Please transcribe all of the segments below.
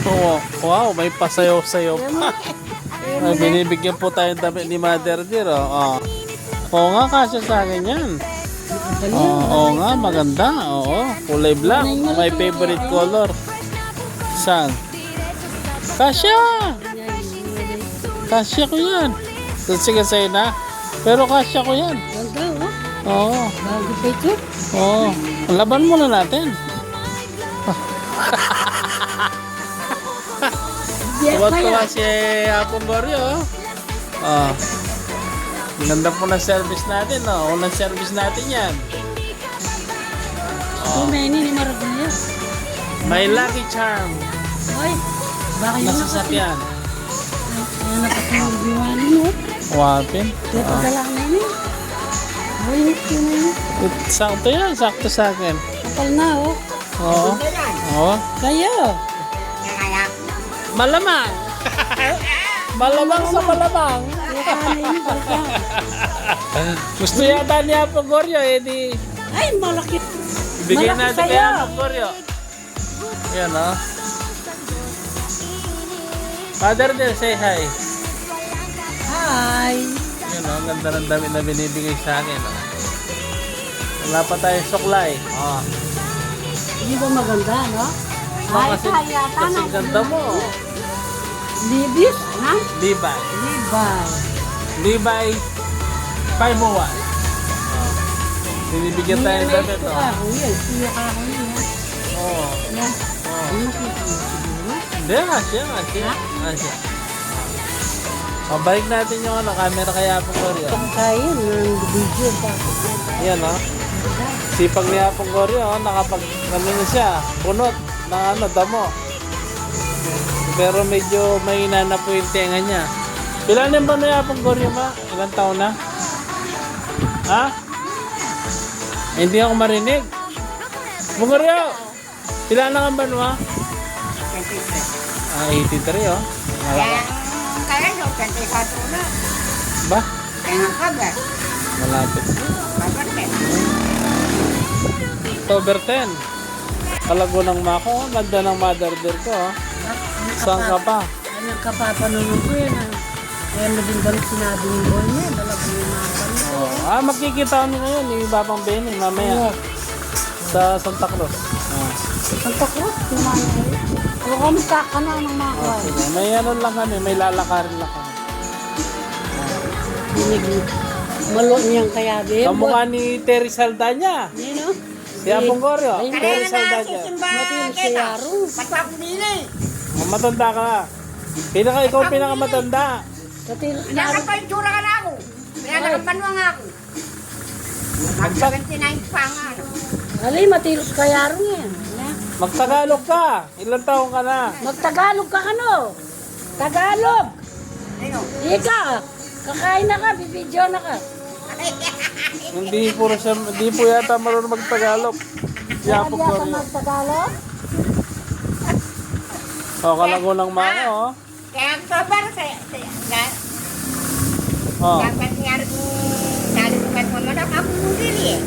Oh, wow, may pasayaw-sayaw pa. Ay, binibigyan po tayong damit ni Mother Dear. Oh. Oo nga, kasya sa akin yan. Oo nga, maganda. Oo, kulay black. My favorite color. Saan? Kasya! Kasya ko yan. Sige sa'yo na. Pero kasya ko yan. Ganda, oh. Oo. Bago pa ito. Oo. Laban muna natin. Tuwa-tuwa si Apong Goryo. Oh. Ganda po na service natin. Oh. Unang service natin yan. Ito, may ni Maragulya. My lucky charm. Ay, bakit yun Nasasakyan. Ayan, nakatulog yung ano mo. Wapin. Kaya padala ka na yun. Ay, yun na yun. Sakto yan. Sakto sa akin. Kapal na, oh. Oo. Oo. Kaya. Malamang. Malamang sa malamang. Kaya ka na yun, palka. Gusto yata ni Apong Goryo. Eh di Ay, malaki. bigyan Malaki natin kay sa'yo. Apong Goryo. Yan o. Father Del, say hi. Hi. Yan o. Ganda ng damit na binibigay sa akin. O. Wala pa tayong suklay. O. Hindi ba maganda, no? Ay, Kasi, kaya kasing ganda mo. Libis, ha? Levi. Libay. Levi 501. O. Binibigyan tayo ng damit. O. Yan, siya ka ako yun, ha? Oo. Yan. Oo. Ano nakita mo siguro? Hindi, asya. Asya. Pabalik natin yung camera kay Apong Goryo. Pagkain ng video pa. Yan o. Sipag ni Apong Goryo, nakapag na siya, punot ng damo. Pero medyo mahina na po yung tenga niya. Ilan ba na yung Apong Goryo ba? Ilang taon na? Ha? Hindi ako marinig. Apong Goryo! Ilan na ba na? 83 oh. Kaya nyo, 24 na. Ba? Kaya nga kagat. Malapit. Kagat eh. October 10. Kalago ng mako. Ganda ng Mother Dear ko. Oh. Saan ka pa? Ano ka pa, panunod ko yan, ha? Kaya mo din ba sinabi ni Boy niya? Dalaga yung mga panunod. Oh. Makikita kami ngayon ni Babang Benny mamaya sa Santa Cruz. Ah. Santa Cruz, kumana eh. Ako kamusta ka na ng mga kwan. Sige. May ano lang kami, may lalakarin lang kami. Dinig malo niyang kaya, be. Kamukha ni Terry Saldana. Yan, no? Si Apong Goryo. Ay, Terry Kaya na Saldana. sisimba Matin si kita. Yaro. Patwa ko din eh. Matanda ka. Ikaw pinakamatanda. Pati, Nasa pa yung tsura ka na ako. Kaya nakapanwa nga ako. Mag-79 pa nga. ano. alay, matilos ka Yaro yan. Na? Magtagalog ka. Ilang taong ka na? Magtagalog ka ano? Tagalog! Ano? Ika! Kakain na ka, bibidyo na ka. Hindi po yata marunong magtagalog. Si Apong Kaya ka Goryo. magtagalog? Oh, kalago ng mako, oh. Kaya October, Oh. dapat nangyari kong nalulukat mo naman ako mundili eh.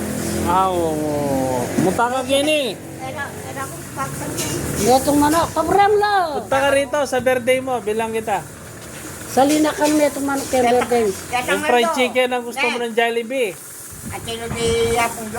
Oo. Munta ka kini. Pero ako paksan yan. Netong manok, kabrem lo! Punta ka rito sa birthday mo. Bilang kita. Salina kan netong manok kaya birthday. Yung fried chicken ang gusto mo ng Jollibee. At sino di akong